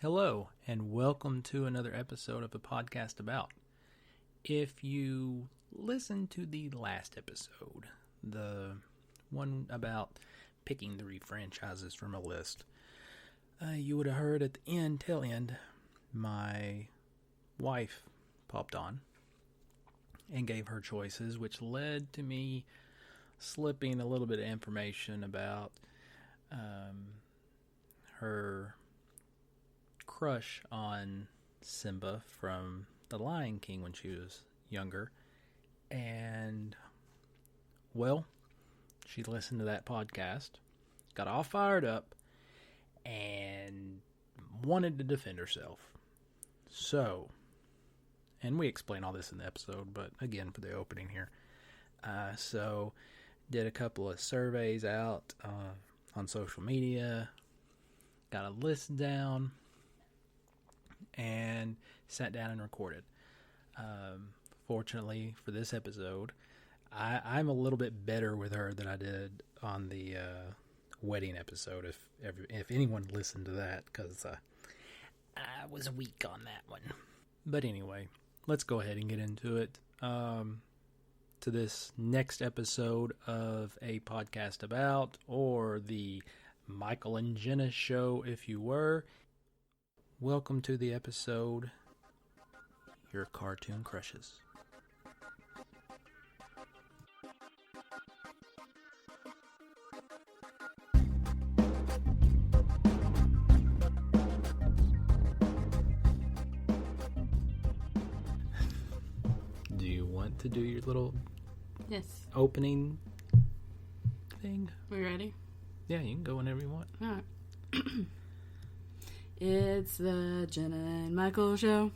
Hello, and welcome to another episode of the podcast about. If you listened to the last episode, the one about picking 3 franchises from a list, you would have heard at the tail end, my wife popped on and gave her choices, which led to me slipping a little bit of information about her crush on Simba from The Lion King when she was younger. And, well, she listened to that podcast, got all fired up, and wanted to defend herself. So, and we explain all this in the episode, but again, for the opening here. So, did a couple of surveys out on social media, got a list down, and sat down and recorded. Fortunately for this episode, I'm a little bit better with her than I did on the wedding episode, if anyone listened to that, because I was weak on that one. But anyway, let's go ahead and get into it. To this next episode of a podcast about, or the Michael and Jenna show, if you were. Welcome to the episode, Your Cartoon Crushes. Do you want to do your little opening thing? We ready? Yeah, you can go whenever you want. All right. It's the Jenna and Michael show.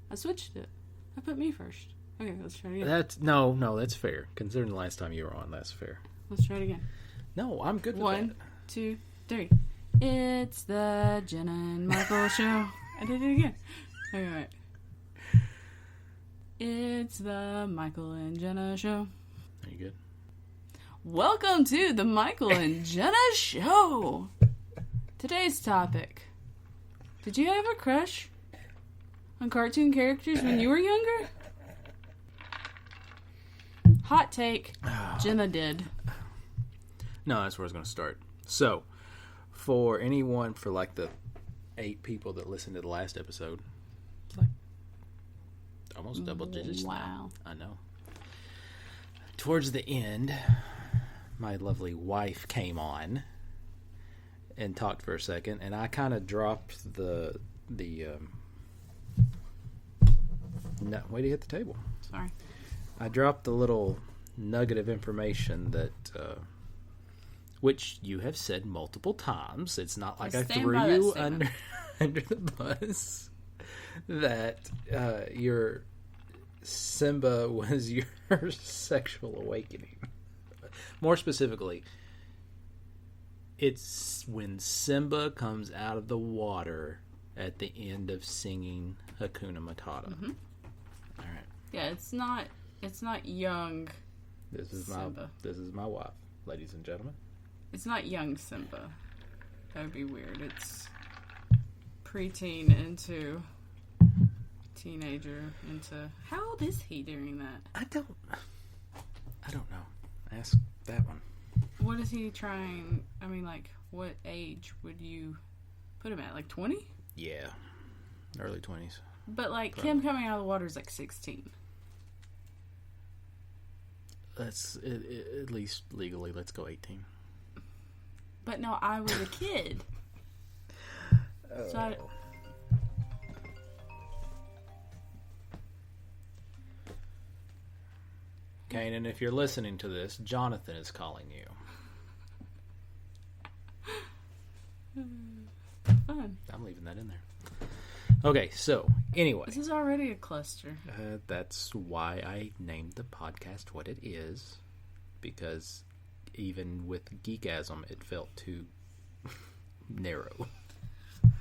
I switched it. I put me first. Okay, let's try it again. That's fair. Considering the last time you were on, that's fair. Let's try it again. No, I'm good with 1, 2, 3. It's the Jenna and Michael show. I did it again. All right. It's the Michael and Jenna show. Are you good? Welcome to the Michael and Jenna show. Today's topic. Did you have a crush on cartoon characters when you were younger? Hot take. Jenna did. No, that's where I was going to start. So, for the 8 people that listened to the last episode, it's like almost double digits. Wow. Now. I know. Towards the end, my lovely wife came on and talked for a second, and I kind of dropped the no, way to hit the table. Sorry. I dropped the little nugget of information that which you have said multiple times. It's not like I threw you under the bus. That your Simba was your sexual awakening. More specifically, it's when Simba comes out of the water at the end of singing Hakuna Matata. Mm-hmm. All right. Yeah, it's not young Simba. This is my wife, ladies and gentlemen. It's not young Simba. That would be weird. It's preteen into teenager into... How old is he during that? I don't know. Ask that one. What is he trying... I mean, like, what age would you put him at? Like 20? Yeah. Early 20s. But, like, probably. Him coming out of the water is like 16. That's... at least legally, let's go 18. But no, I was a kid. So Kanan, if you're listening to this, Jonathan is calling you. Fun. I'm leaving that in there. Okay, so, anyway. This is already a cluster. That's why I named the podcast what it is. Because even with Geekasm, it felt too narrow.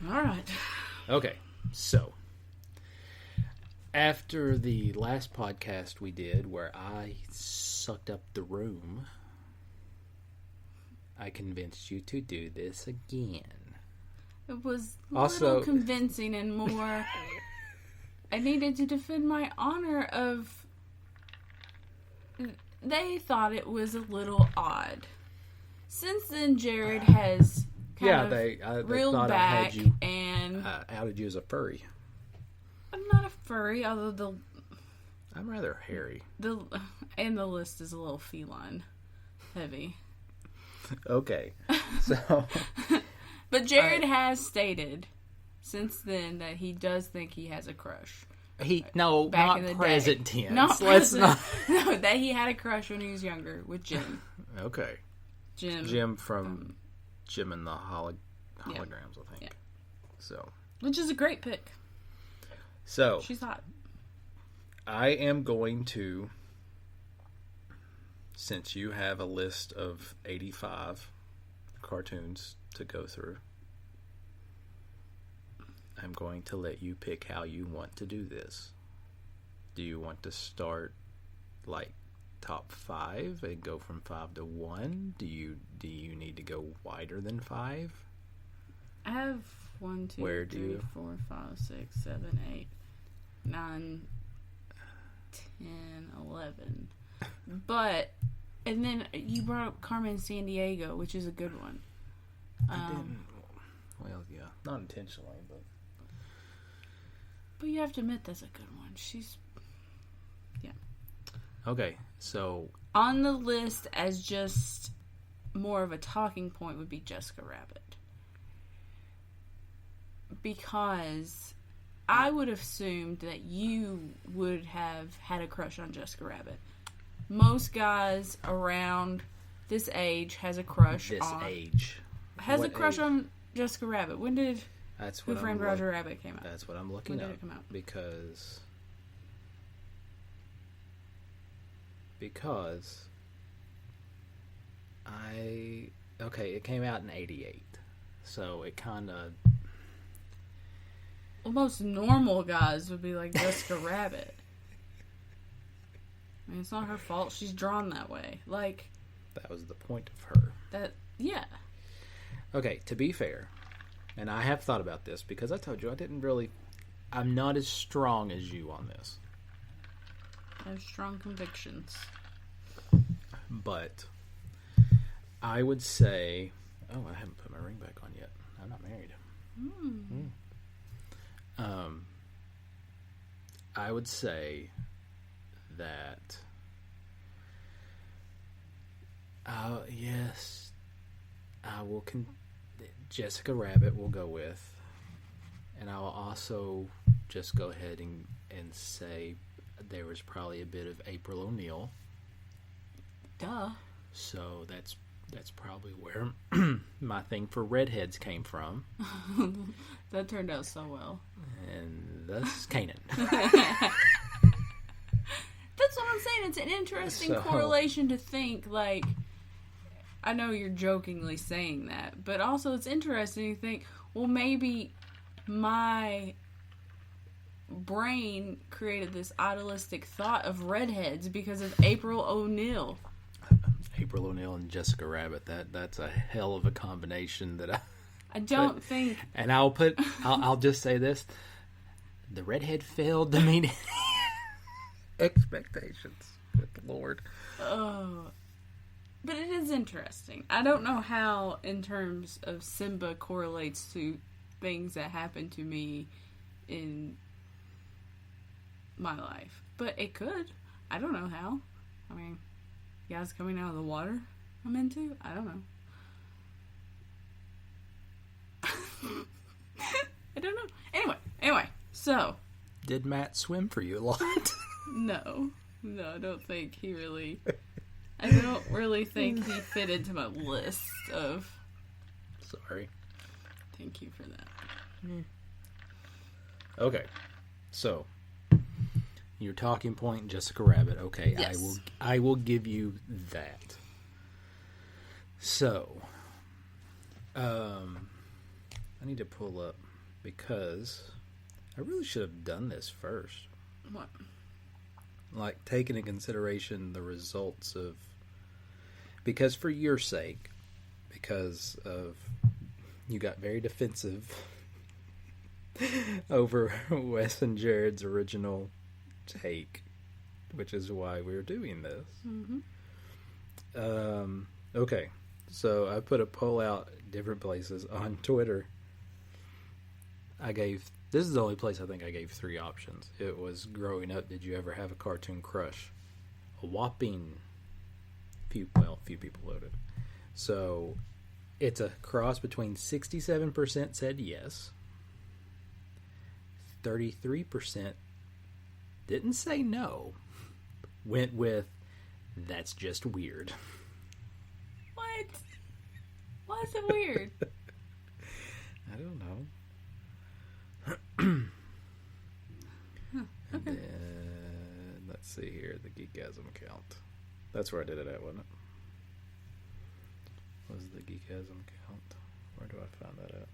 All right. Okay, so after the last podcast we did where I sucked up the room, I convinced you to do this again. It was a Also- little convincing and more... I needed to defend my honor of... They thought it was a little odd. Since then, Jared has They reeled thought back I had you and... outed you as a furry. I'm not a furry, although I'm rather hairy. the list is a little feline heavy. Okay, so But Jared has stated since then that he does think he has a crush. back Back in not the present day. tense. Not Let's present. not. No, that he had a crush when he was younger with Jim. Okay, Jim from Jim and the holograms, I think. Yeah. So which is a great pick. She's hot. I am going to, since you have a list of 85 cartoons to go through, I'm going to let you pick how you want to do this. Do you want to start like top 5 and go from 5 to 1? Do you need to go wider than 5? I have 1, 2, Where do 3, you- 4, 5, 6, 7, 8, 9, 10, 11. But, and then you brought up Carmen Sandiego, which is a good one. I didn't. Well, yeah, not intentionally, But you have to admit that's a good one. She's okay. So on the list as just more of a talking point would be Jessica Rabbit. Because I would have assumed that you would have had a crush on Jessica Rabbit. Most guys around this age has a crush this on... age Has a What crush age? on Jessica Rabbit. When did That's Who what Framed I'm Roger Rabbit came out? That's what I'm looking When did up it come out? because it came out in 88. So it kind of Well, most normal guys would be like Jessica Rabbit. I mean, it's not her fault. She's drawn that way. Like, that was the point of her. that, yeah. Okay, to be fair, and I have thought about this because I told you I'm not as strong as you on this. I have strong convictions. But I would say, I haven't put my ring back on yet. I'm not married. I would say that, yes, I will. Jessica Rabbit will go with, and I will also just go ahead and say there was probably a bit of April O'Neil. Duh. So that's probably where my thing for redheads came from. That turned out so well. And thus Kanan. That's what I'm saying. It's an interesting So- correlation to think, like, I know you're jokingly saying that, but also it's interesting to think, well, maybe my brain created this idealistic thought of redheads because of April O'Neil. April O'Neil and Jessica Rabbit. That's a hell of a combination that I don't think... And I'll just say this. The redhead failed to meet expectations. Good Lord. Oh... But it is interesting. I don't know how, in terms of Simba, correlates to things that happen to me in my life. But it could. I don't know how. I mean, guys coming out of the water I'm into? I don't know. I don't know. Anyway, so. Did Matt swim for you a lot? No, I don't think he really... I don't really think he fit into my list of... Sorry. Thank you for that. Okay. So, your talking point, Jessica Rabbit. Okay, Yes. I will give you that. So, I need to pull up because I really should have done this first. What? Like, taking into consideration the results of... Because for your sake, because of you got very defensive over Wes and Jared's original take, which is why we're doing this. Okay, so I put a poll out different places on Twitter. This is the only place I think I gave 3 options. It was growing up, did you ever have a cartoon crush? A whopping few people voted. So it's a cross between 67% said yes, 33% didn't say no, went with that's just weird. What? Why is it weird? I don't know. And Okay. then, let's see here, the Geekasm account. That's where I did it at, wasn't it? Was the Geekasm account? Where do I find that at?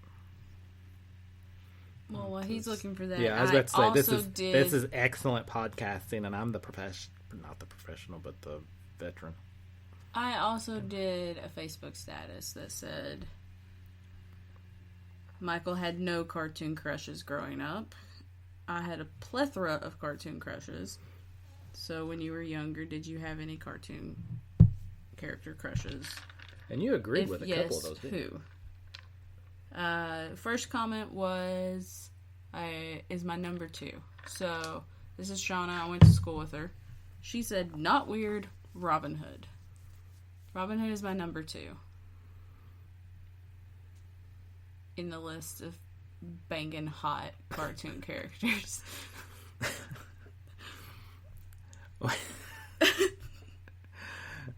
Well, while he's looking for that, Yeah, I was about to say, did... this is excellent podcasting, and I'm the not the professional, but the veteran. I also did a Facebook status that said Michael had no cartoon crushes growing up. I had a plethora of cartoon crushes. So when you were younger, did you have any cartoon character crushes? And you agreed with a couple of those, didn't you? Who? First comment was, is my number 2. So, this is Shauna. I went to school with her. She said, not weird, Robin Hood. Robin Hood is my number 2. In the list of banging hot cartoon characters.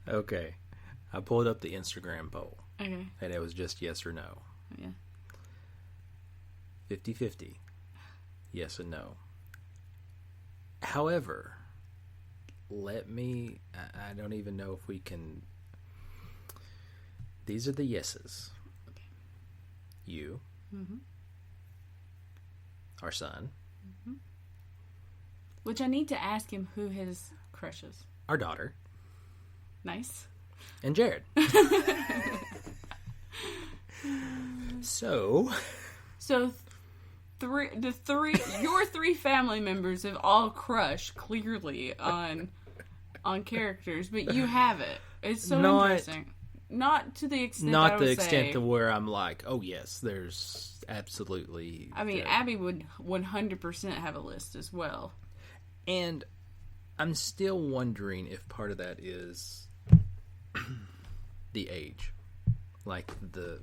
Okay. I pulled up the Instagram poll. Okay. And it was just yes or no. Yeah. 50-50. Yes and no. However, I don't even know if we can... These are the yeses. Okay. You. Mm-hmm. Our son. Mm-hmm. Which I need to ask him who his crush is. Our daughter. Nice. And Jared. So your 3 family members have all crushed clearly on characters, but you have it. It's so interesting. Not to the extent not I the would extent say, to where I'm like, oh yes, there's absolutely. I mean, Abby would 100% have a list as well. And I'm still wondering if part of that is the age, like the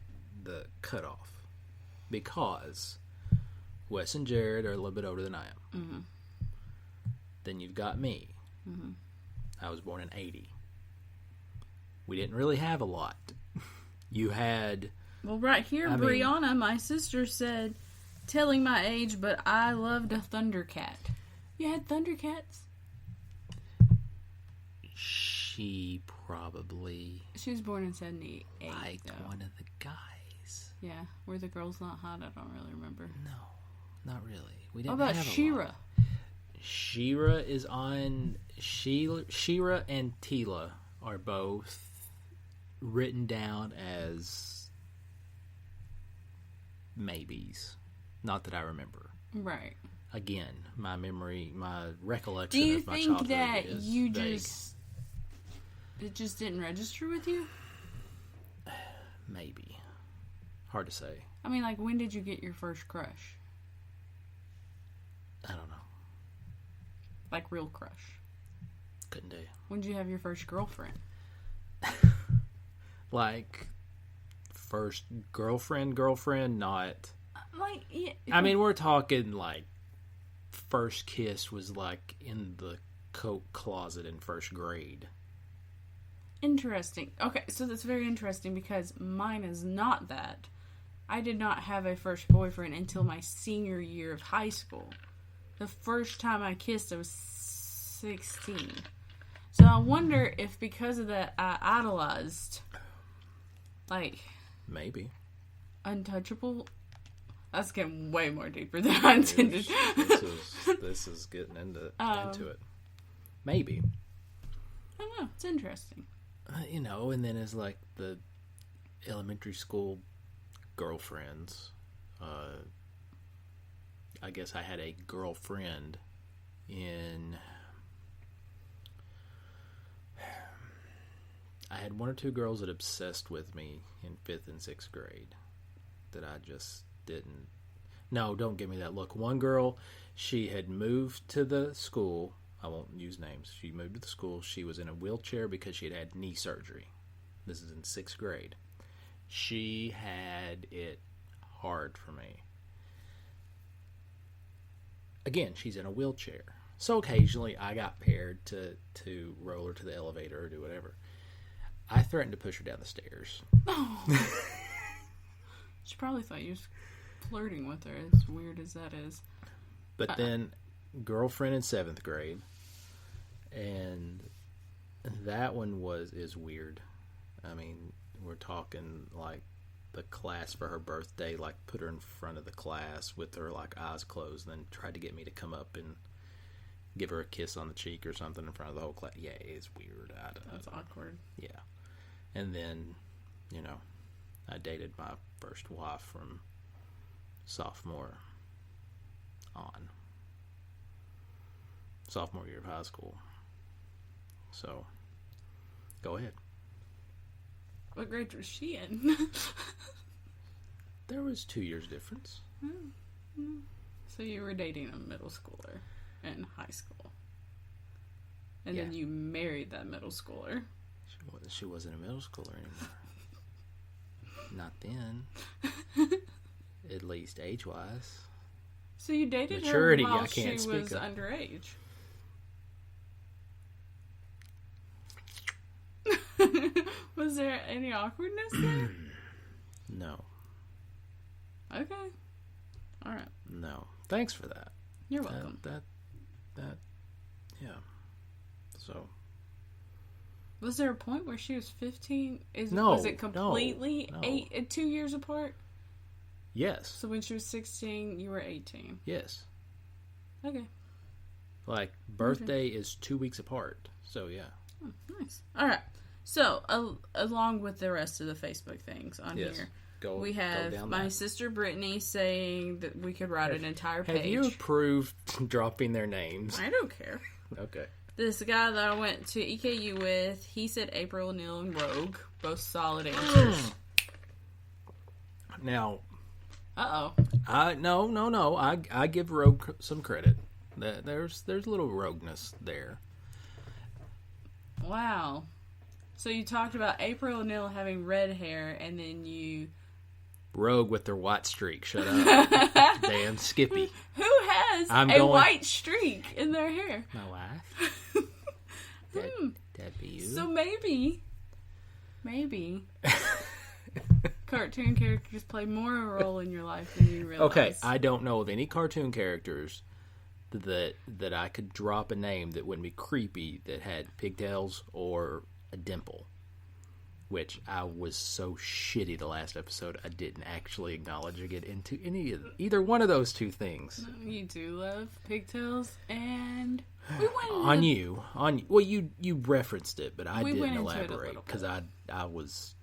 cutoff, because Wes and Jared are a little bit older than I am. Mm-hmm. Then you've got me. Mm-hmm. I was born in 80. We didn't really have a lot. You had... Well, right here, Brianna, my sister, said, telling my age, but I loved a Thundercat. You had Thundercats? She probably... She was born in 78, liked though. one of the guys. Yeah. Were the girls not hot? I don't really remember. No, not really. We What didn't about have She-Ra? a lot. She-Ra is on... She-Ra and Tila are both written down as maybes. Not that I remember. Right. Again, my recollection Do you of my think childhood that is you vague. it just didn't register with you? Maybe. Hard to say. I mean, like, when did you get your first crush? I don't know. Like, real crush. Couldn't do. When did you have your first girlfriend? Like, first girlfriend, not... Like, yeah. I mean, we're talking, like, first kiss was, like, in the coat closet in first grade. Interesting. Okay, so that's very interesting because mine is not that. I did not have a first boyfriend until my senior year of high school. The first time I kissed, I was 16. So I wonder if because of that, I idolized, like... Maybe. Untouchable? That's getting way more deeper than I intended. This is getting into it. Maybe. I don't know. It's interesting. And then as like the elementary school girlfriends. I guess I had a girlfriend in... I had one or two girls that obsessed with me in 5th and 6th grade that I just didn't... No, don't give me that look. One girl, she had moved to the school. I won't use names. She moved to the school. She was in a wheelchair because she had knee surgery. This is in 6th grade. She had it hard for me. Again, she's in a wheelchair. So occasionally I got paired to roll her to the elevator or do whatever. I threatened to push her down the stairs. Oh. She probably thought you was flirting with her, as weird as that is. But then, girlfriend in 7th grade, and that one is weird. I mean, we're talking like the class for her birthday, like put her in front of the class with her like eyes closed, and then tried to get me to come up and give her a kiss on the cheek or something in front of the whole class. Yeah, it's weird. That's awkward. Yeah. And then, I dated my first wife from sophomore year of high school. So, go ahead. What grade was she in? There was 2 years difference. So you were dating a middle schooler in high school. And then you married that middle schooler. She wasn't a middle schooler anymore. Not then. At least age-wise. So you dated Maturity, her while I can't she speak was of. underage. Was there any awkwardness there? No. Okay. All right. No. Thanks for that. You're welcome. That, yeah. So. Was there a point where she was 15? No. Was it completely no. 2 years apart? Yes. So when she was 16, you were 18. Yes. Okay. Like, birthday is 2 weeks apart. So, yeah. Oh, nice. All right. So, along with the rest of the Facebook things on here, we have my sister Brittany saying that we could write an entire page. Have you approved dropping their names? I don't care. Okay. This guy that I went to EKU with, he said April, Neil, and Rogue. Both solid answers. Now... Uh-oh. No. I give Rogue some credit. There's a little rogueness there. Wow. So you talked about April O'Neil having red hair, and then you... Rogue with their white streak. Shut up. Dan Skippy. Who has white streak in their hair? My wife. That'd be you. So maybe... cartoon characters play more a role in your life than you realize. Okay, I don't know of any cartoon characters that I could drop a name that wouldn't be creepy that had pigtails or a dimple. Which I was so shitty the last episode, I didn't actually acknowledge or get into either one of those two things. You do love pigtails, and we went on you. Well, you referenced it, but I didn't elaborate because I was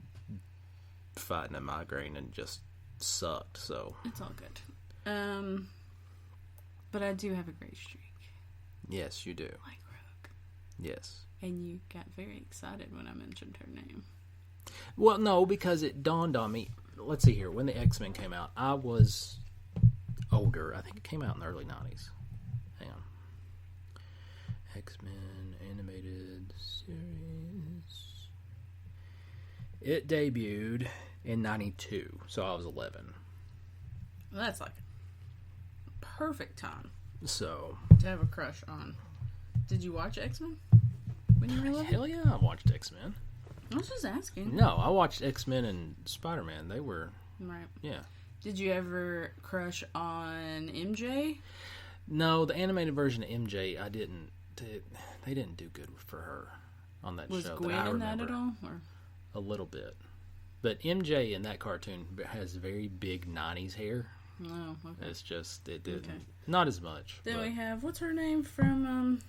fighting a migraine and just sucked. So it's all good. But I do have a great streak. Yes, you do. Like Rogue. Yes. And you got very excited when I mentioned her name. Well, no, because it dawned on me. Let's see here. When the X-Men came out, I was older. I think it came out in the early 90s. Hang on. X-Men animated series. It debuted in 92, so I was 11. Well, that's like perfect time. So to have a crush on. Did you watch X-Men when you were 11? Hell yeah, I watched X-Men. I was just asking. No, I watched X-Men and Spider-Man. They were... Right. Yeah. Did you ever crush on MJ? No, the animated version of MJ, I didn't... They didn't do good for her on that show. Was Gwen in that at all? Or? A little bit. But MJ in that cartoon has very big 90s hair. Oh, okay. It's just... It didn't... Okay. Not as much. Then we have... What's her name from...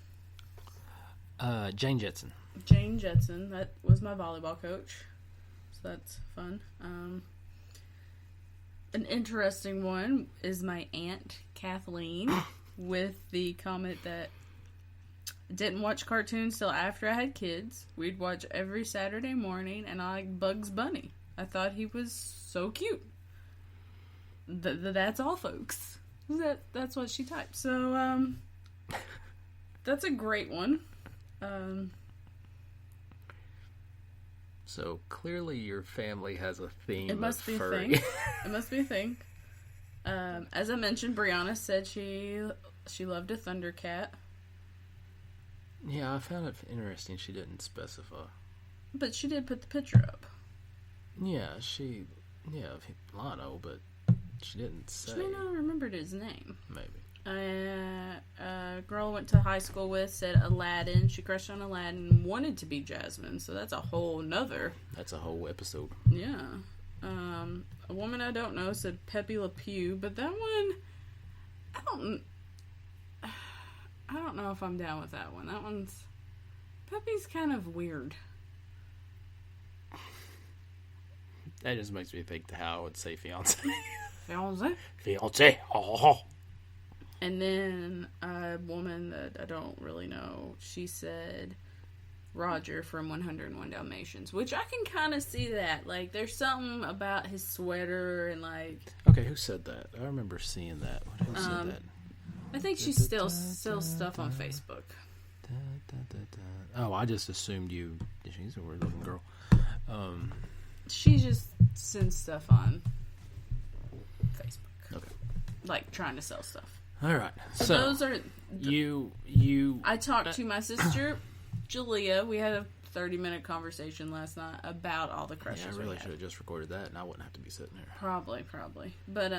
Jane Jetson. Jane Jetson. That was my volleyball coach. So that's fun. An interesting one is my aunt Kathleen with the comment that didn't watch cartoons till after I had kids. We'd watch every Saturday morning, and I like Bugs Bunny. I thought he was so cute. That's all, folks. That's what she typed. So, that's a great one. So clearly your family has a theme. It must be furry. a thing. It must be a thing. As I mentioned, Brianna said she loved a Thundercat. Yeah, I found it interesting she didn't specify. But she did put the picture up. Yeah, Lano, but she didn't say. She may not have remembered his name. Maybe. A girl I went to high school with said Aladdin. She crushed on Aladdin and wanted to be Jasmine, so that's a whole nother. That's a whole episode. Yeah. A woman I don't know said Pepe Le Pew, but that one, I don't know if I'm down with that one. That one's, Pepe's kind of weird. That just makes me think to how I would say fiance. Fiance? Fiance. Oh. And then a woman that I don't really know, she said Roger from 101 Dalmatians, which I can kind of see that. Like, there's something about his sweater and, like... Okay, who said that? I remember seeing that. Who said that? I think she still sells stuff on Facebook. Oh, I just assumed you... She's a weird-looking girl. She just sends stuff on Facebook. Okay. Like, trying to sell stuff. All right. So those are... You... I talked to my sister, Julia. We had a 30-minute conversation last night about all the crushes. Yeah, I really should have just recorded that, and I wouldn't have to be sitting there. Probably. But,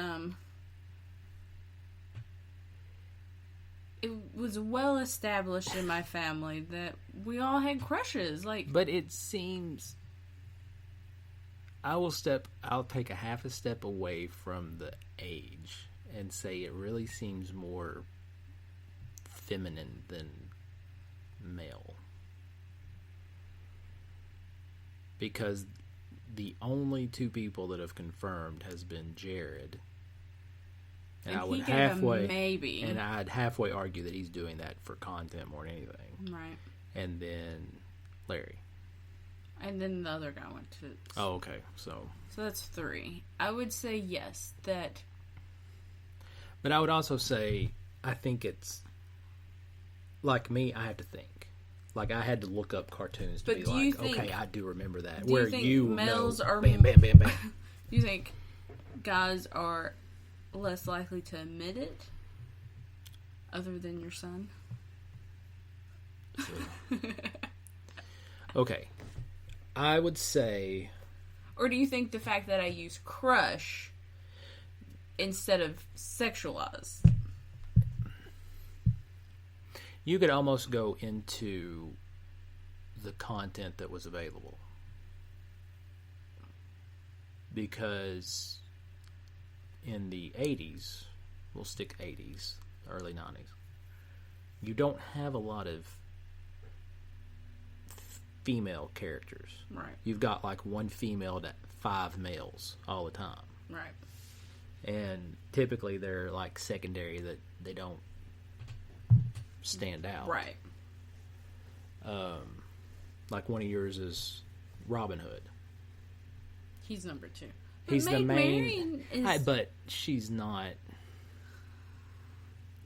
it was well established in my family that we all had crushes. Like, but it seems... I'll take a half a step away from the age and say it really seems more feminine than male. Because the only two people that have confirmed has been Jared. And I would maybe. And I'd halfway argue that he's doing that for content more than anything. Right. And then Larry. And then the other guy went to... Oh, okay. So that's 3. I would say yes, that... But I would also say, I think it's... Like me, I have to think. Like, I had to look up cartoons to be like, okay, I do remember that. Do you think males are... Bam, bam, bam, bam. Do you think guys are less likely to admit it? Other than your son? Okay. I would say... Or do you think the fact that I use crush instead of sexualize? You could almost go into the content that was available. Because in the 80s, we'll stick 80s, early 90s, you don't have a lot of female characters. Right. You've got like one female to 5 males all the time. Right. And typically they're like secondary, that they don't stand out. Right. Like one of yours is Robin Hood. He's number 2. He's the main. But she's not.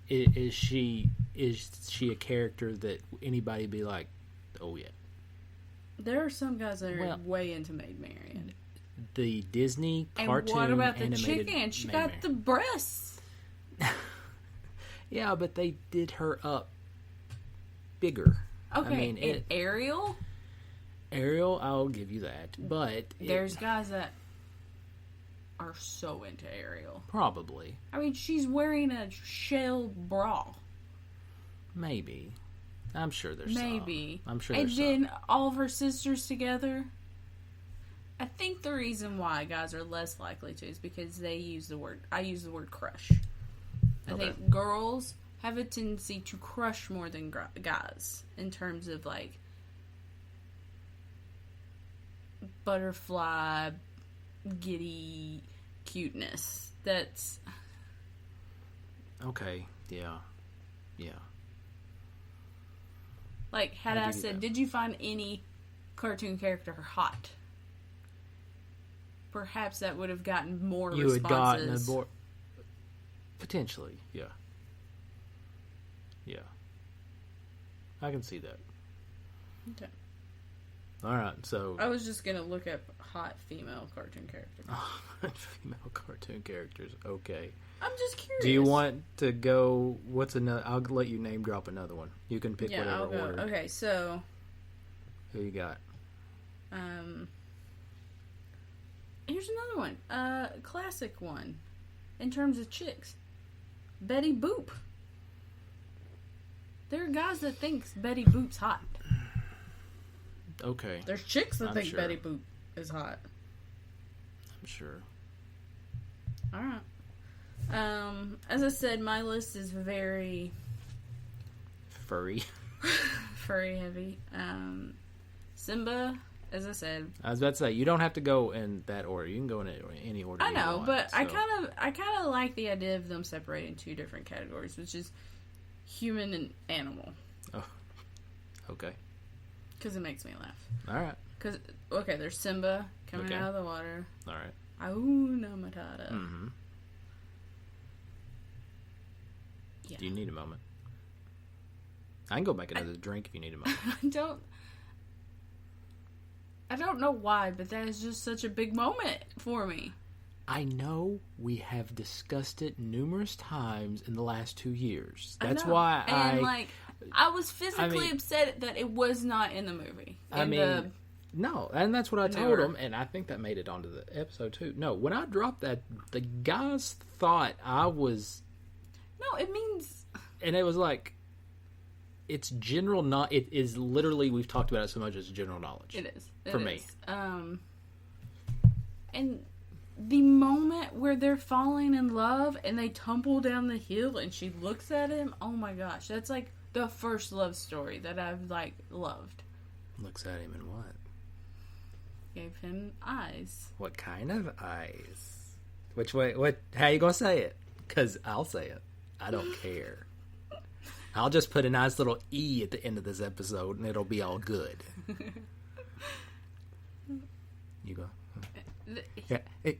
Is she a character that anybody be like, oh yeah? There are some guys that are way into Maid Marian. The Disney cartoon. And what about the animated chicken? She Maid got Marian. the breasts. Yeah, but they did her up bigger. Okay, I mean, Ariel? Ariel, I'll give you that. But there's guys that are so into Ariel. Probably. I mean, she's wearing a shell bra. Maybe. I'm sure there's Maybe. some. I'm sure and there's then some. all of her sisters together. I think the reason why guys are less likely to is because I use the word crush. I think girls have a tendency to crush more than guys in terms of like butterfly, giddy, cuteness. That's Okay. Yeah. Yeah. like, had I I do get said, that. did you find any cartoon character hot? Perhaps that would have gotten more You had gotten a responses. more potentially. Yeah. Yeah. I can see that. Okay. All right. So I was just gonna look up hot female cartoon characters. female cartoon characters. Okay. I'm just curious. Do you want to go? What's another? I'll let you name drop another one. You can pick Yeah, whatever I'll go. order. Okay, so Who you got? here's another one. Classic one in terms of chicks. Betty Boop. There are guys that think Betty Boop's hot. Okay. There's chicks that I'm think sure. Betty Boop is hot. I'm sure. All right. As I said, my list is very Furry. furry heavy. Simba, as I said, I was about to say you don't have to go in that order. You can go in any order. I you know, want, but so. I kind of like the idea of them separating two different categories, which is human and animal, Okay. because it makes me laugh. All right. Because okay, there's Simba coming Okay. out of the water. All right. Hakuna Matata. Mm-hmm. Yeah. Do you need a moment? I can go make another drink if you need a moment. I don't know why, but that is just such a big moment for me. I know we have discussed it numerous times in the last 2 years. That's I know. why And I was physically upset that it was not in the movie. No, and that's what I told Never. him, and I think that made it onto the episode too. No, when I dropped that, the guys thought I was, No, it means and it was like, it's general. Not it is literally we've talked about it so much as general knowledge. it is. It For me. is. And the moment where they're falling in love and they tumble down the hill and she looks at him, oh my gosh, that's like the first love story that I've loved. Looks at him and what? Gave him eyes. What kind of eyes? Which way? What? How you gonna say it? Because I'll say it. I don't care. I'll just put a nice little E at the end of this episode, and it'll be all good. You go. Yeah. Hey.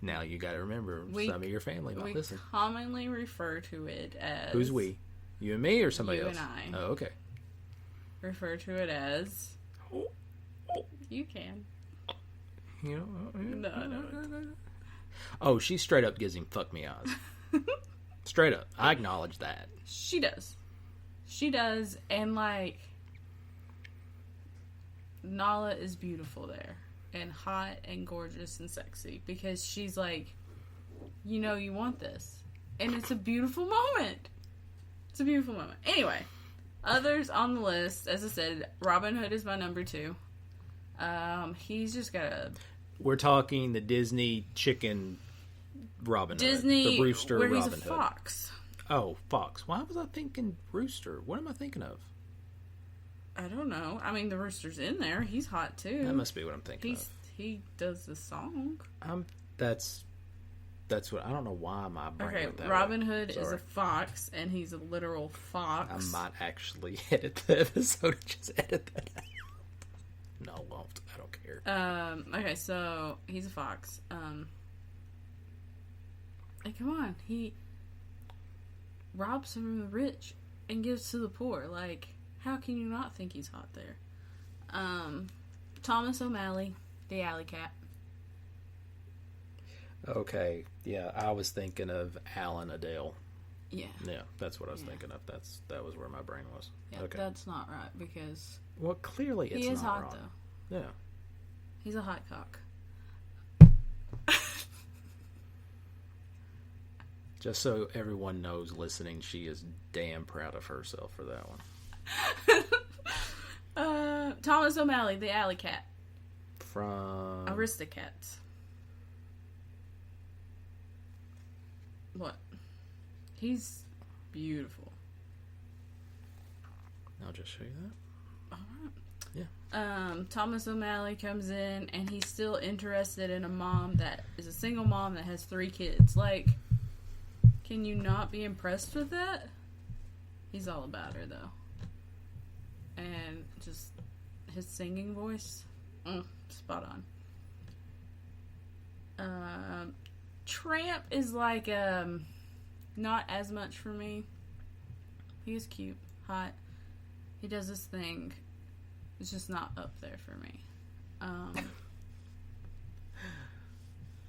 Now you got to remember, some of your family might We listen. commonly refer to it as... Who's we? You and me, or somebody You else? and I. Oh, okay. Refer to it as... You can. You know, No, I don't. Oh, she straight up gives him fuck me eyes. Straight up. I acknowledge that. She does. She does, and Nala is beautiful there. And hot and gorgeous and sexy. Because she's like, you want this. And it's a beautiful moment. It's a beautiful moment. Anyway, others on the list, as I said, Robin Hood is my number 2. He's just got a... We're talking the Disney chicken Robin Hood. Disney, The rooster where Robin he's a Hood. fox. Oh, fox. Why was I thinking rooster? What am I thinking of? I don't know. I mean, the rooster's in there. He's hot, too. That must be what I'm thinking of. He does the song. That's what I don't know why my brain Okay, went that Robin way. Hood is Sorry. a fox, and he's a literal fox. I might actually edit the episode and just edit that out. No, I won't. I don't care. Okay, so he's a fox. Hey, come on. He robs from the rich and gives to the poor. How can you not think he's hot there? Thomas O'Malley, the alley cat. Okay, yeah, I was thinking of Alan Adele. Yeah. Yeah, that's what I was thinking of. That was where my brain was. Yeah, okay. that's not right, because Well, clearly it's he is not hot, wrong. though. Yeah. He's a hot cock. Just so everyone knows listening, she is damn proud of herself for that one. Thomas O'Malley, the alley cat. From Aristocats. What? He's beautiful. I'll just show you that. Alright. Thomas O'Malley comes in, and he's still interested in a mom that is a single mom that has 3 kids. Like, can you not be impressed with that? He's all about her, though. And just his singing voice, spot on. Tramp is like, not as much for me. He is cute, hot. He does his thing. It's just not up there for me.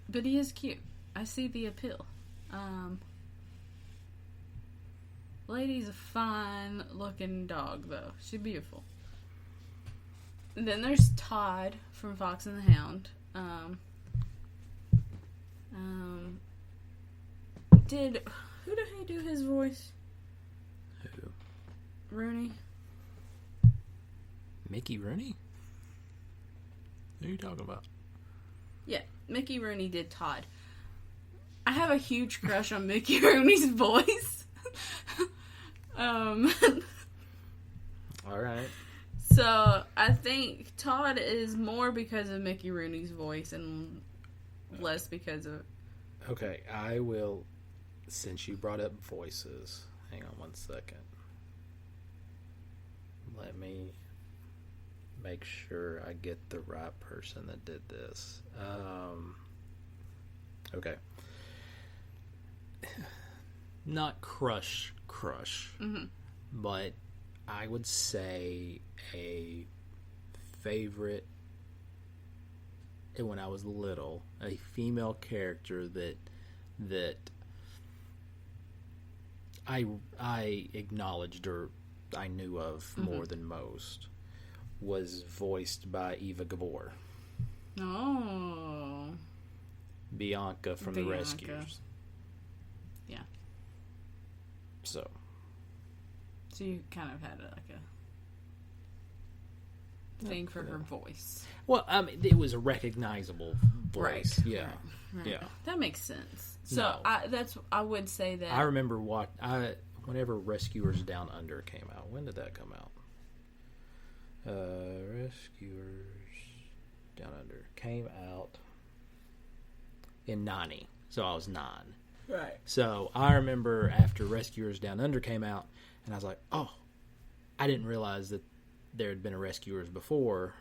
But he is cute. I see the appeal. Lady's a fine looking dog, though. She's beautiful. And then there's Todd from Fox and the Hound. Who did he do his voice? Who? Rooney. Mickey Rooney? Who are you talking about? Yeah, Mickey Rooney did Todd. I have a huge crush on Mickey Rooney's voice. All right. So I think Todd is more because of Mickey Rooney's voice and less because of... Okay, I will, since you brought up voices, hang on one second. Let me make sure I get the right person that did this. Okay. Not crush, but I would say a favorite when I was little, a female character that I acknowledged or I knew of more than most was voiced by Eva Gabor. Oh. Bianca from The Rescuers. Yeah. So you kind of had like a thing for her voice. Well, I mean, it was a recognizable voice. Right. Yeah. Right. Yeah. That makes sense. So No. I would say that I remember whenever Rescuers Down Under came out. When did that come out? Rescuers Down Under came out in 90. So I was 9. Right. So I remember after Rescuers Down Under came out, and I was like, oh, I didn't realize that there had been a Rescuers before.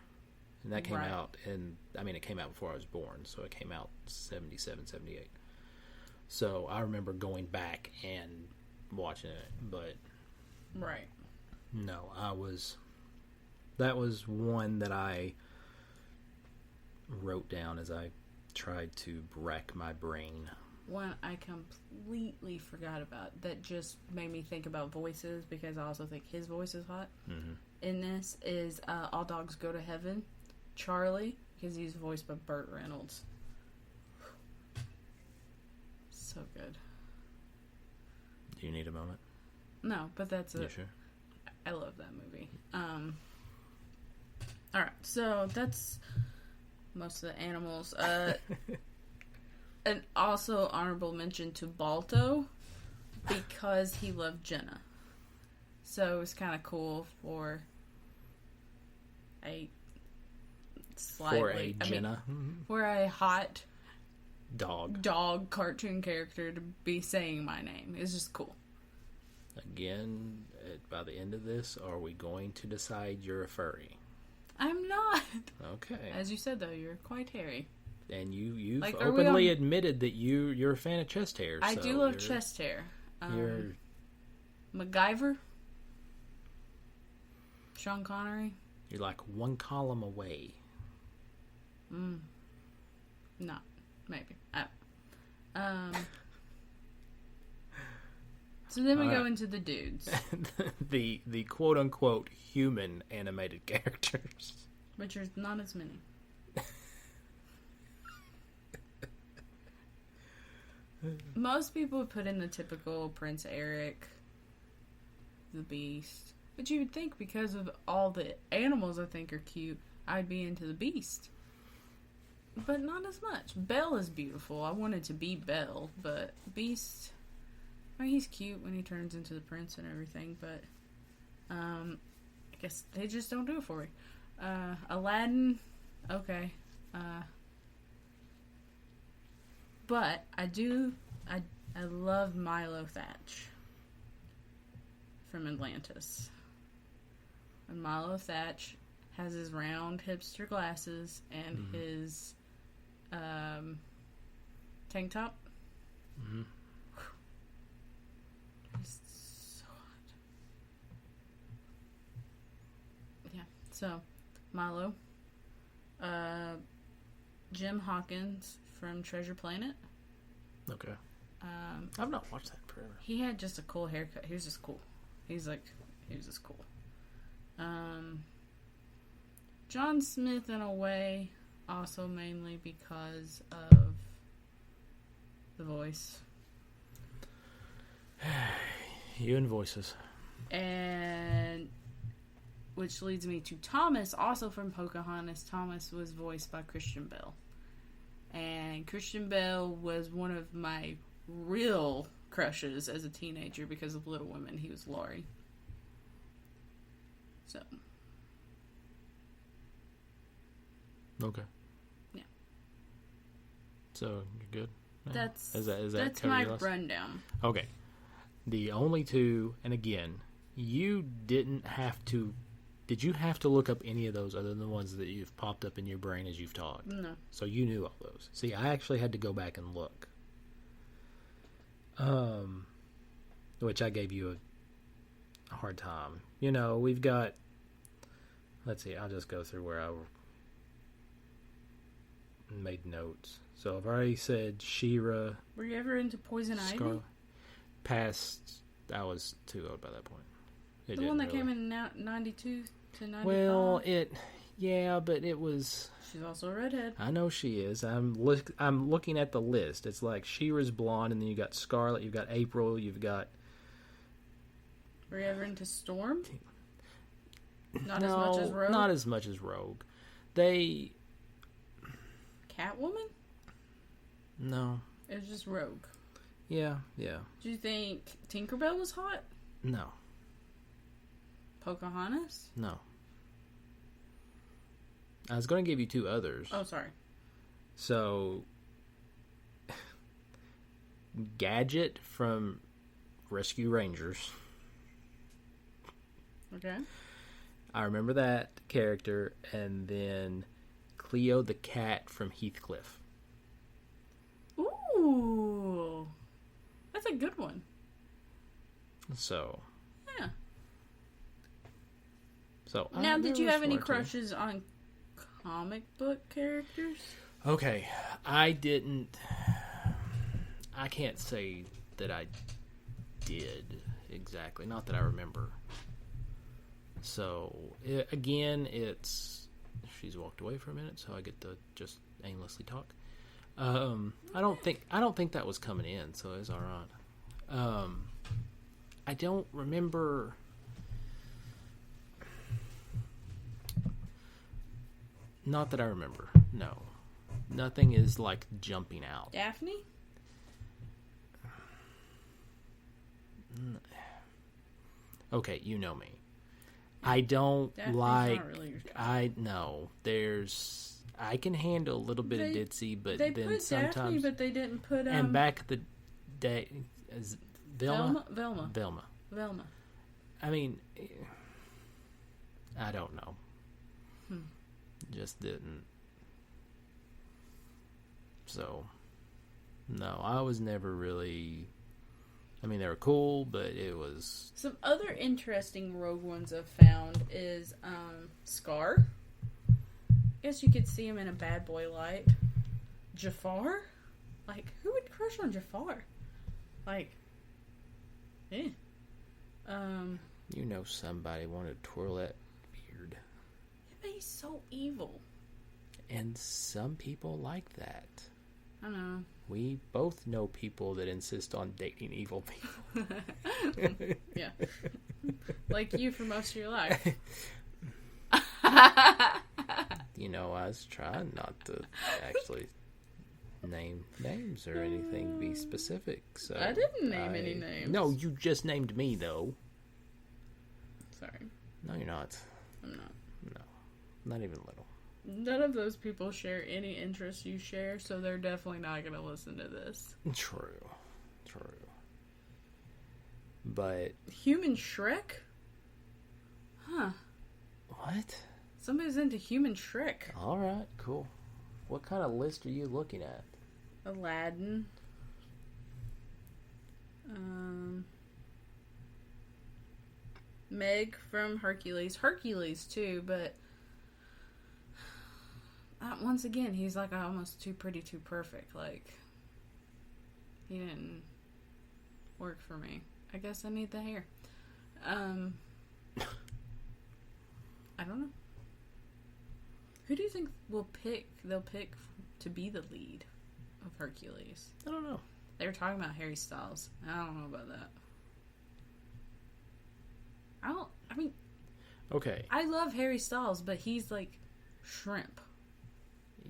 And that came out, and I mean, it came out before I was born, so it came out 77, 78. So I remember going back and watching it, but right. No, that was one that I wrote down as I tried to rack my brain. One I completely forgot about that just made me think about voices, because I also think his voice is hot. Mm-hmm. In this is All Dogs Go to Heaven. Charlie, because he's voiced by Burt Reynolds. So good. Do you need a moment? No, but that's it. You sure? I love that movie. Alright, so that's most of the animals. And also honorable mention to Balto, because he loved Jenna. So it was kind of cool for a for a hot dog cartoon character to be saying my name. It's just cool. Again, by the end of this, are we going to decide you're a furry? I'm not. Okay. As you said, though, you're quite hairy. And you've like, openly admitted that you're a fan of chest hair. I do love chest hair. You're MacGyver, Sean Connery. You're like one column away. No, maybe. So then we go into the dudes. the quote unquote human animated characters. Which are not as many. Most people would put in the typical Prince Eric, the Beast. But you would think because of all the animals I think are cute, I'd be into the Beast. But not as much. Belle is beautiful. I wanted to be Belle, but Beast, I mean, he's cute when he turns into the prince and everything, but I guess they just don't do it for me. Aladdin, okay. But I love Milo Thatch from Atlantis. And Milo Thatch has his round hipster glasses and his tank top. Mm-hmm. It's so hot. Yeah, so Milo. Jim Hawkins from Treasure Planet. Okay. I've not watched that forever. He had just a cool haircut. He was just cool. He was just cool. John Smith, in a way, also mainly because of the voice. You and voices. And which leads me to Thomas, also from Pocahontas. Thomas was voiced by Christian Bale. And Christian Bale was one of my real crushes as a teenager because of Little Women. He was Laurie. So. Okay. Yeah. So, you're good? Yeah. That's my rundown. Okay. The only two, and again, you didn't have to... Did you have to look up any of those other than the ones that you've popped up in your brain as you've talked? No. So you knew all those. See, I actually had to go back and look. Which I gave you a hard time. You know, we've got... Let's see, I'll just go through where I made notes. So I've already said She-Ra. Were you ever into Poison Ivy? Past... I was too old by that point. The one that came in 92 to 95? Well, yeah, but it was... She's also a redhead. I know she is. I'm looking at the list. It's like She-Ra's blonde, and then you got Scarlet, you've got April, you've got... Were you ever into Storm? Not as much as Rogue? Not as much as Rogue. They... Catwoman? No. It was just Rogue. Yeah. Do you think Tinkerbell was hot? No. Pocahontas? No. I was going to give you two others. Oh, sorry. So, Gadget from Rescue Rangers. Okay. I remember that character, and then Cleo the cat from Heathcliff. Ooh. That's a good one. So. Yeah. So now, did you have any crushes on comic book characters? Okay, I didn't. I can't say that I did exactly. Not that I remember. So it's. She's walked away for a minute, so I get to just aimlessly talk. I don't think that was coming in, so it's all right. I don't remember. Not that I remember. No. Nothing is like jumping out. Daphne? Okay, you know me. I don't Daphne's like... Not really your I can handle a little bit of ditzy, but they then put sometimes... Daphne, but they didn't put... And back the day... Velma? Velma. I mean... I don't know. Just didn't. So, no, I was never really... I mean, they were cool, but it was... Some other interesting Rogue ones I've found is Scar. Guess you could see him in a bad boy light. Jafar? Like, who would crush on Jafar? Like, eh. You know somebody wanted to twirl that beard. Yeah, but he's so evil. And some people like that. I know. We both know people that insist on dating evil people. Yeah. Like you for most of your life. You know, I was trying not to actually name names or anything, be specific. So I didn't name any names. No, you just named me, though. Sorry. No, you're not. I'm not. Not even little. None of those people share any interests you share, so they're definitely not going to listen to this. True. But... Human Shrek? Huh. What? Somebody's into Human Shrek. Alright, cool. What kind of list are you looking at? Aladdin. Meg from Hercules. Hercules, too, but... once again, he's like almost too pretty, too perfect. Like, he didn't work for me. I guess I need the hair. I don't know. Who do you think they'll pick to be the lead of Hercules? I don't know. They were talking about Harry Styles. I don't know about that. Okay. I love Harry Styles, but he's like shrimp.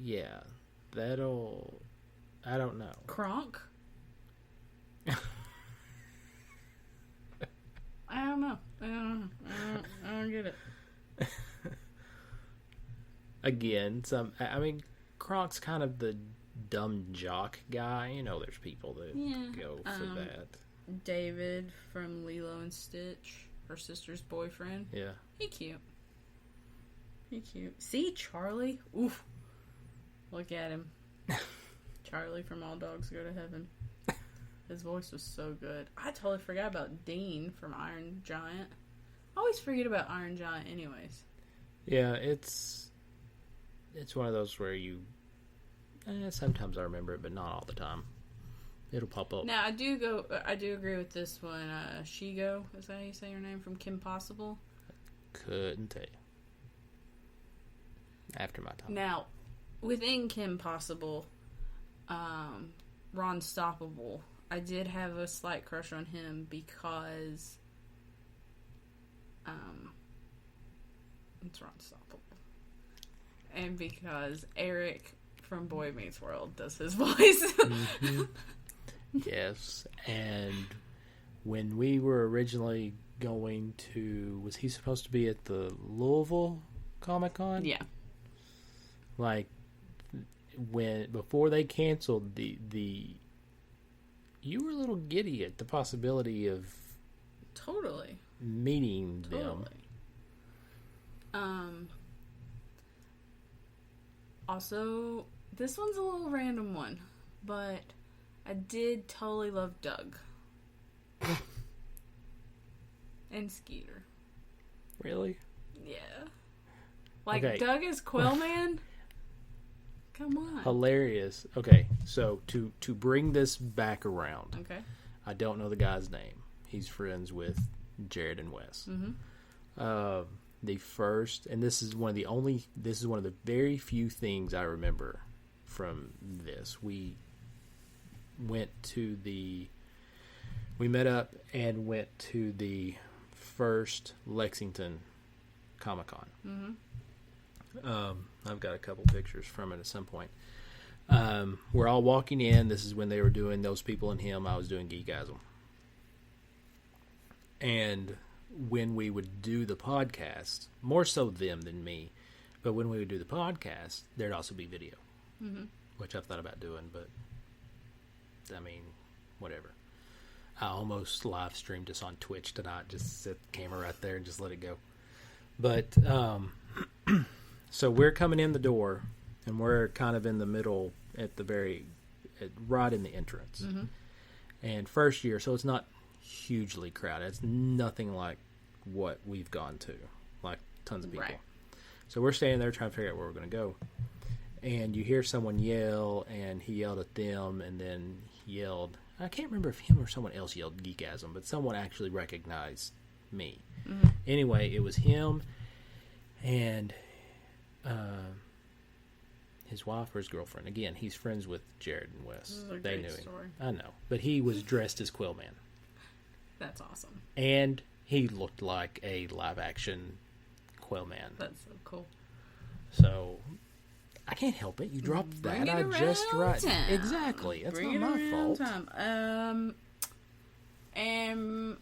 Yeah. I don't know. Kronk? I don't know. I don't get it. Again, Kronk's kind of the dumb jock guy. You know, there's people that go for that. David from Lilo and Stitch, her sister's boyfriend. Yeah. He cute. See, Charlie? Oof. Look at him. Charlie from All Dogs Go to Heaven. His voice was so good. I totally forgot about Dean from Iron Giant. I always forget about Iron Giant anyways. Yeah, it's one of those where you... sometimes I remember it, but not all the time. It'll pop up. Now, I do agree with this one. Shigo, is that how you say your name? From Kim Possible? Couldn't tell you. After my time. Now, within Kim Possible, Ron Stoppable, I did have a slight crush on him because it's Ron Stoppable. And because Eric from Boy Meets World does his voice. Mm-hmm. Yes, and when we were originally going to... Was he supposed to be at the Louisville Comic-Con? Yeah. Like, before they canceled the you were a little giddy at the possibility of Totally meeting them. Also, this one's a little random one, but I did totally love Doug and Skeeter. Really? Yeah. Like, Okay. Doug is Quillman? Come on. Hilarious. Okay, so to bring this back around, Okay. I don't know the guy's name. He's friends with Jared and Wes. Mm-hmm. The first, and this is one of the very few things I remember from this. We met up and went to the first Lexington Comic-Con. Mm-hmm. I've got a couple pictures from it at some point. We're all walking in. This is when they were doing Those People and Him. I was doing Geekasm. And when we would do the podcast, more so them than me, but when we would do the podcast, there'd also be video, which I've thought about doing, but I mean, whatever. I almost live streamed this on Twitch tonight, just set the camera right there and just let it go. But, so we're coming in the door, and we're kind of in the middle right in the entrance. Mm-hmm. And first year, so it's not hugely crowded. It's nothing like what we've gone to, like tons of people. Right. So we're standing there trying to figure out where we're going to go. And you hear someone yell, and he yelled at them, and then he yelled, I can't remember if him or someone else yelled Geekasm, but someone actually recognized me. Mm-hmm. Anyway, it was him and his wife or his girlfriend. Again, he's friends with Jared and Wes. This is a They great knew him. story. I know. But he was dressed as Quillman. That's awesome. And he looked like a live-action Quillman. That's so cool. So, I can't help it. You dropped Bring that. it I just around right. town. Exactly. That's Bring not it my around fault. time. And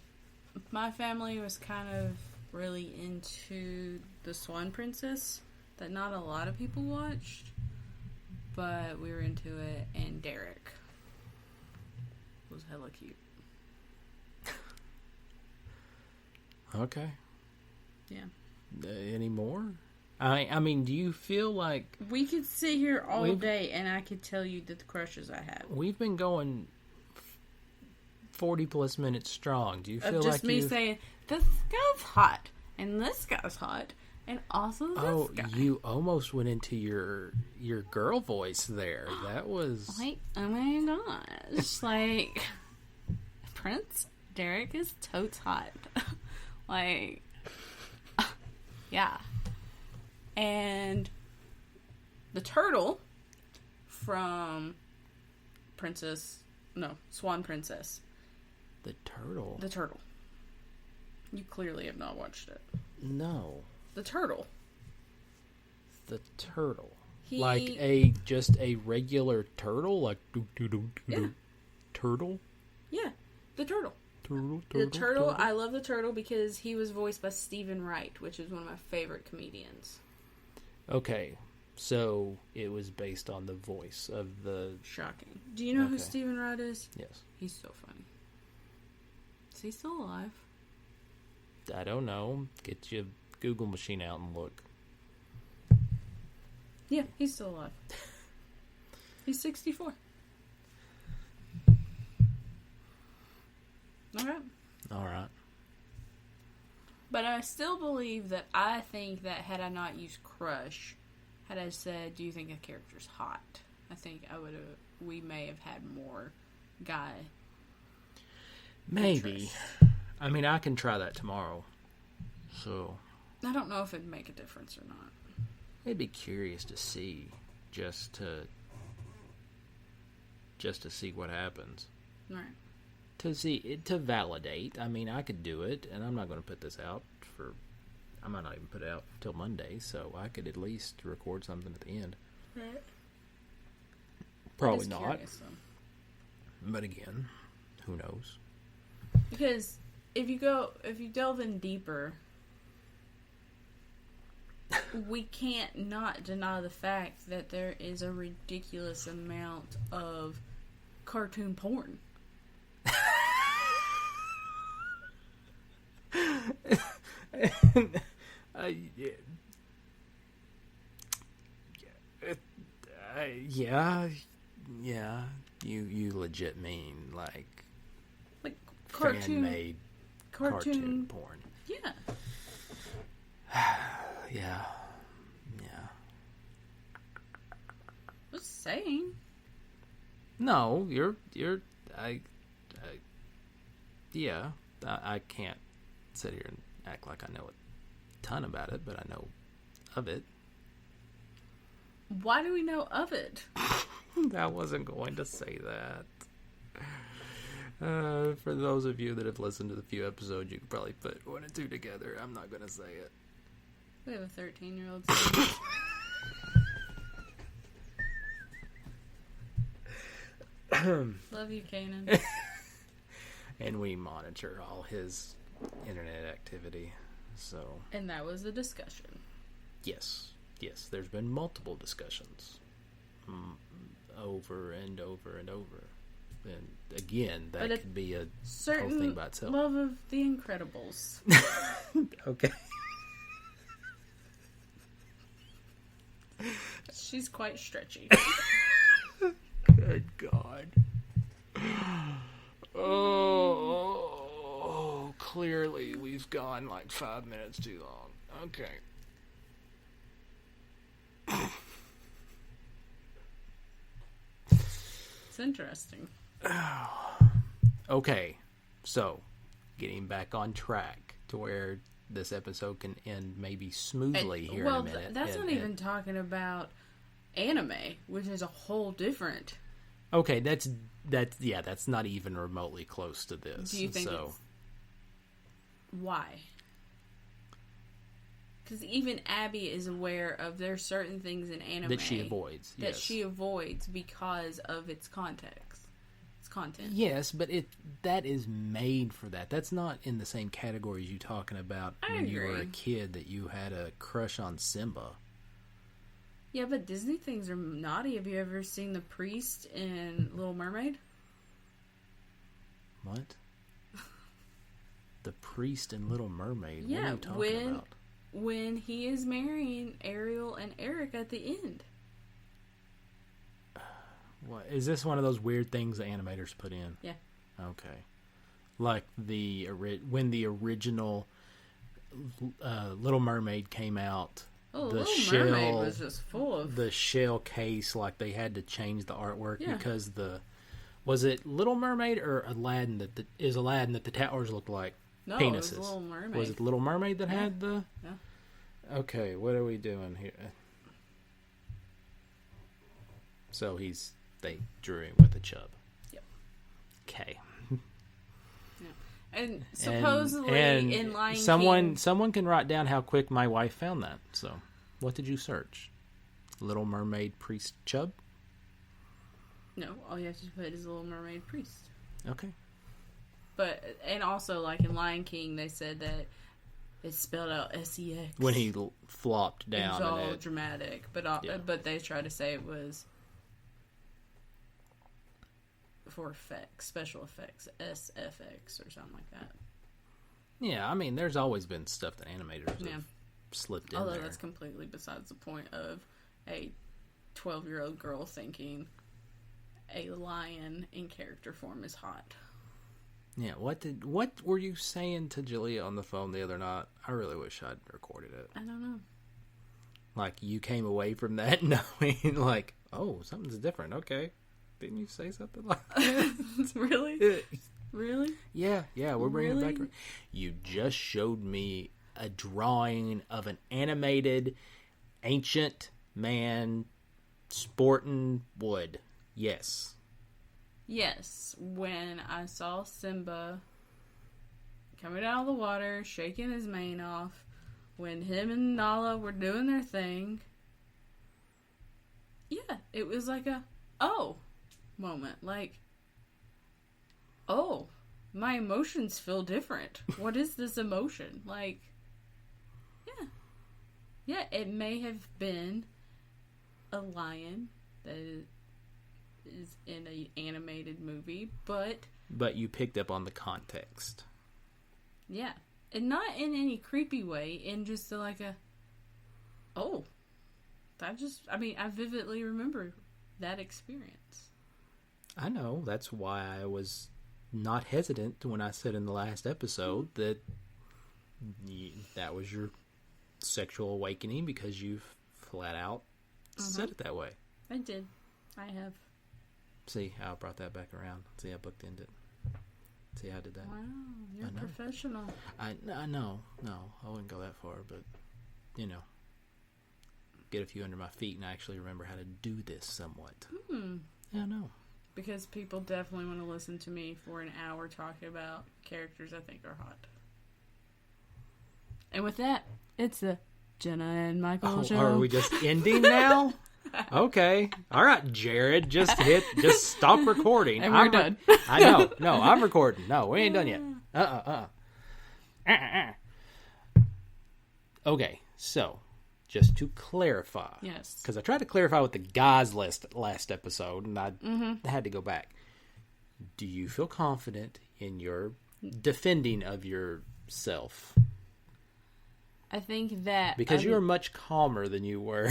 my family was kind of really into the Swan Princess that not a lot of people watched, but we were into it, and Derek was hella cute. Okay. Yeah. Any more? I mean, do you feel like... We could sit here all day, and I could tell you the crushes I have. We've been going 40-plus minutes strong. Do you feel just like me saying, this guy's hot, and this guy's hot, and also this guy. You almost went into your girl voice there. That was... Like, oh my gosh. Like, Prince Derek is totes hot. Like, yeah. And the turtle from Swan Princess. The turtle? The turtle. You clearly have not watched it. No. The turtle. The turtle. He... Like just a regular turtle? Like Yeah. Turtle? Yeah. The turtle. Turtle. The turtle. I love the turtle because he was voiced by Stephen Wright, which is one of my favorite comedians. Okay. So it was based on the voice of the... Shocking. Do you know who Stephen Wright is? Yes. He's so funny. Is he still alive? I don't know. Get your Google machine out and look. Yeah, he's still alive. He's 64. All right. But I still believe that I think that had I not used crush, had I said, do you think a character's hot? I think we may have had more guy. Maybe. Interest. I mean, I can try that tomorrow. So. I don't know if it'd make a difference or not. I'd be curious to see, just to see what happens. Right. To validate. I mean, I could do it, and I'm not going to put this out I might not even put it out till Monday, so I could at least record something at the end. Right. Probably not. Curious, but again, who knows? Because if you delve in deeper, we can't not deny the fact that there is a ridiculous amount of cartoon porn. Yeah. You legit mean like cartoon fan-made cartoon porn. Yeah. Yeah. Just saying. No, I can't sit here and act like I know a ton about it, but I know of it. Why do we know of it? I wasn't going to say that. For those of you that have listened to the few episodes, you could probably put one and two together. I'm not going to say it. We have a 13-year-old son. Love you, Kanan. And we monitor all his internet activity. So. And that was a discussion. Yes, there's been multiple discussions. Over and over and over. And again, that could be a whole thing by itself. Love of The Incredibles. Okay. She's quite stretchy. Good God. Oh, clearly we've gone like 5 minutes too long. Okay. It's interesting. Okay, so getting back on track to where this episode can end maybe smoothly here in a minute. That's not even talking about anime, which is a whole different. Okay, that's not even remotely close to this. Do you think why? Because even Abby is aware of there's certain things in anime that she avoids. That she avoids because of its context. Its content. Yes, but that is made for that. That's not in the same category as you talking about when you were a kid that you had a crush on Simba. Yeah, but Disney things are naughty. Have you ever seen the priest in Little Mermaid? What? The priest in Little Mermaid? Yeah, what are you talking about? When he is marrying Ariel and Eric at the end. What is this? One of those weird things the animators put in? Yeah. Okay. Like when the original Little Mermaid came out. Oh, the Little Mermaid was just full of the shell case. Like they had to change the artwork because was it Little Mermaid or Aladdin that the towers looked like no, penises? It was Little Mermaid. Was it Little Mermaid that had the? Yeah. Okay, what are we doing here? So they drew him with a chub. Yep. Okay. And supposedly in Lion King... Someone can write down how quick my wife found that. So, what did you search? Little Mermaid priest chub? No, all you have to put is Little Mermaid priest. Okay. And also, like in Lion King, they said that it's spelled out SEX. When he flopped down. It was all dramatic. But they tried to say it was for effects, special effects, SFX or something like that. Yeah, I mean, there's always been stuff that animators have slipped in there. Although that's completely besides the point of a 12-year-old girl thinking a lion in character form is hot. Yeah, what were you saying to Julia on the phone the other night? I really wish I'd recorded it. I don't know. Like, you came away from that knowing, like, oh, something's different. Okay. Didn't you say something like that? Really? Really? Yeah, we're bringing it back. You just showed me a drawing of an animated ancient man sporting wood. Yes. Yes. When I saw Simba coming out of the water, shaking his mane off, when him and Nala were doing their thing, yeah, it was like a, oh, moment. Like, oh, my emotions feel different. What is this emotion? Like, yeah, it may have been a lion that is in an animated movie, but you picked up on the context. Yeah, and not in any creepy way, in just like a, oh, I vividly remember that experience. I know. That's why I was not hesitant when I said in the last episode that that was your sexual awakening, because you've flat out said it that way. I did. I have. See how I brought that back around? See, I booked ended. See how I did that? Wow, you're professional. I know. No, I wouldn't go that far, but, get a few under my feet and actually remember how to do this somewhat. Yeah, I know. Because people definitely want to listen to me for an hour talking about characters I think are hot. And with that, it's the Jenna and Michael show. Are we just ending now? Okay. All right, Jared. Just stop recording. And we're done. I know. No, I'm recording. No, we ain't done yet. Okay, so just to clarify. Yes. Because I tried to clarify with the guys last episode, and I had to go back. Do you feel confident in your defending of yourself? I think that... Because you are much calmer than you were...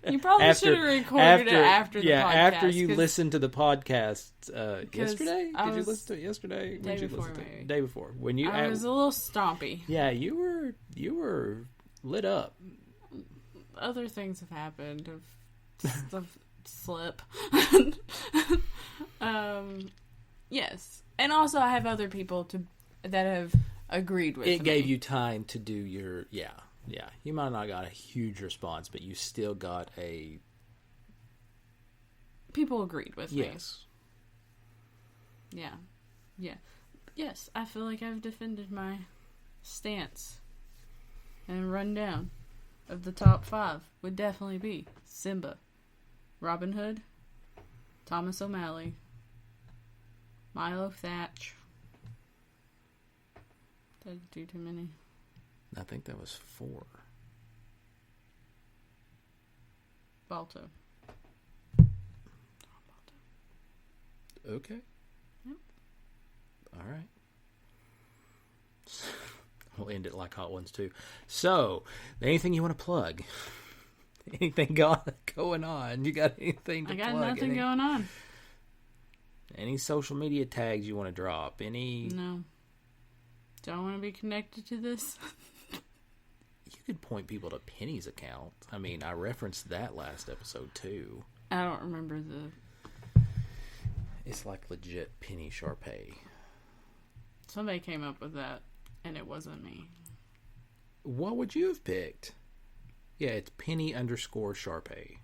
You probably should have recorded it after the podcast. Yeah, after you listened to the podcast yesterday. Did you listen to it yesterday? Day before, maybe. Day before. I was a little stompy. Yeah, you were lit up. Other things have happened of slip. Yes, and also I have other people that have agreed with me. It gave you time to do your Yeah, you might not got a huge response, but you still got a... People agreed with me. Yes. Yeah. Yes, I feel like I've defended my stance. And rundown of the top 5 would definitely be Simba, Robin Hood, Thomas O'Malley, Milo Thatch. Did I do too many? I think that was 4. Balto. Okay. Yep. All right. We'll end it like Hot Ones too. So, anything you want to plug? Anything going on? You got anything to plug? I got nothing going on. Any social media tags you want to drop? Any? No. Don't want to be connected to this. You could point people to Penny's account. I mean, I referenced that last episode too. I don't remember the... It's like legit Penny Sharpay. Somebody came up with that, and it wasn't me. What would you have picked? Yeah, it's Penny_Sharpay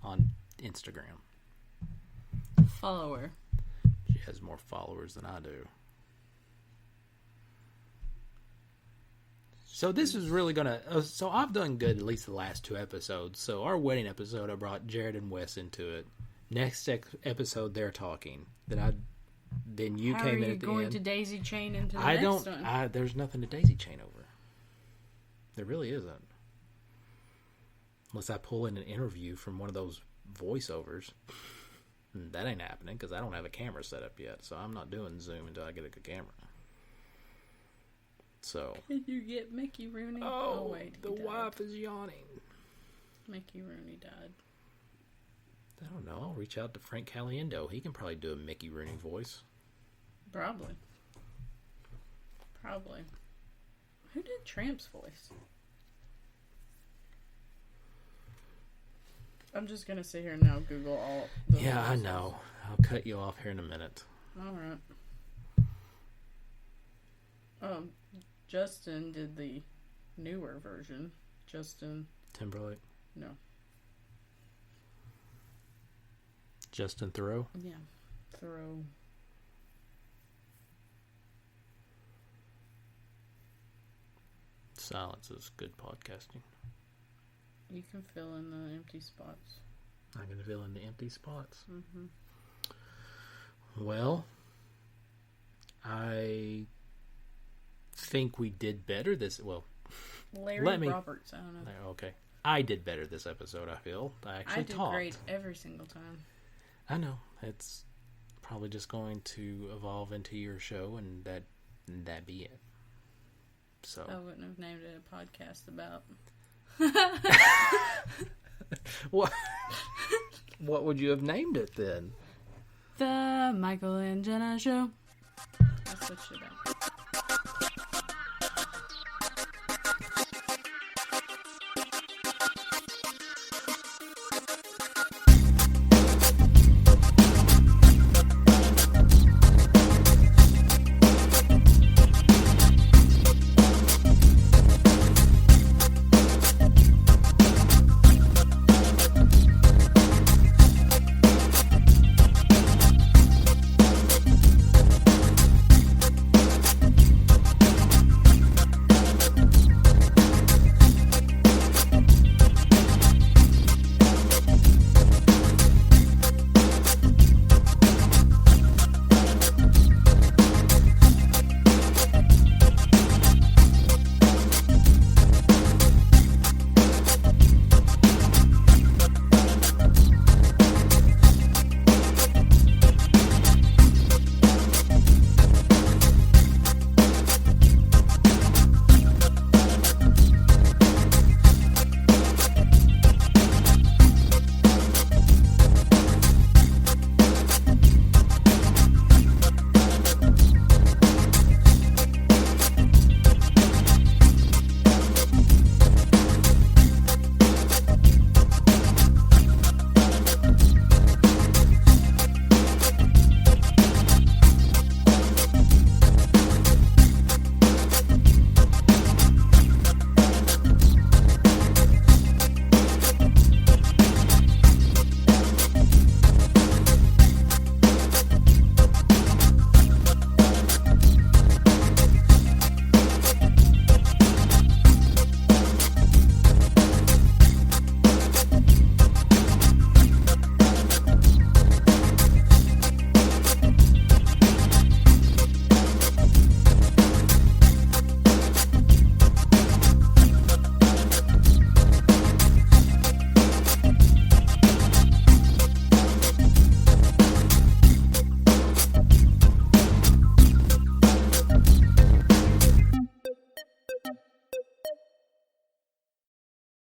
on Instagram. Follower. She has more followers than I do. So this is really gonna... so I've done good at least the last 2 episodes. So our wedding episode, I brought Jared and Wes into it. Next episode, they're talking. Then you How came are in you at the going end. to daisy chain into the I next don't. one? There's nothing to daisy chain over. There really isn't. Unless I pull in an interview from one of those voiceovers. And that ain't happening because I don't have a camera set up yet. So I'm not doing Zoom until I get a good camera. So. Can you get Mickey Rooney? Oh, wait, the wife is yawning. Mickey Rooney died. I don't know. I'll reach out to Frank Caliendo. He can probably do a Mickey Rooney voice. Probably. Who did Tramp's voice? I'm just gonna sit here and now Google all the Yeah, I voices. know. I'll cut you off here in a minute. Alright. Justin did the newer version. Justin... Timberlake? No. Justin Thoreau? Yeah. Thoreau. Silence is good podcasting. You can fill in the empty spots. I'm going to fill in the empty spots. Mm-hmm. Well, I think we did better this... Well, Larry Roberts, I don't know. Okay. I did better this episode, I feel. I actually do talked. great every single time. I know. It's probably just going to evolve into your show, and that be it. So I wouldn't have named it a podcast about. What would you have named it then? The Michael and Jenna Show. I switched it up.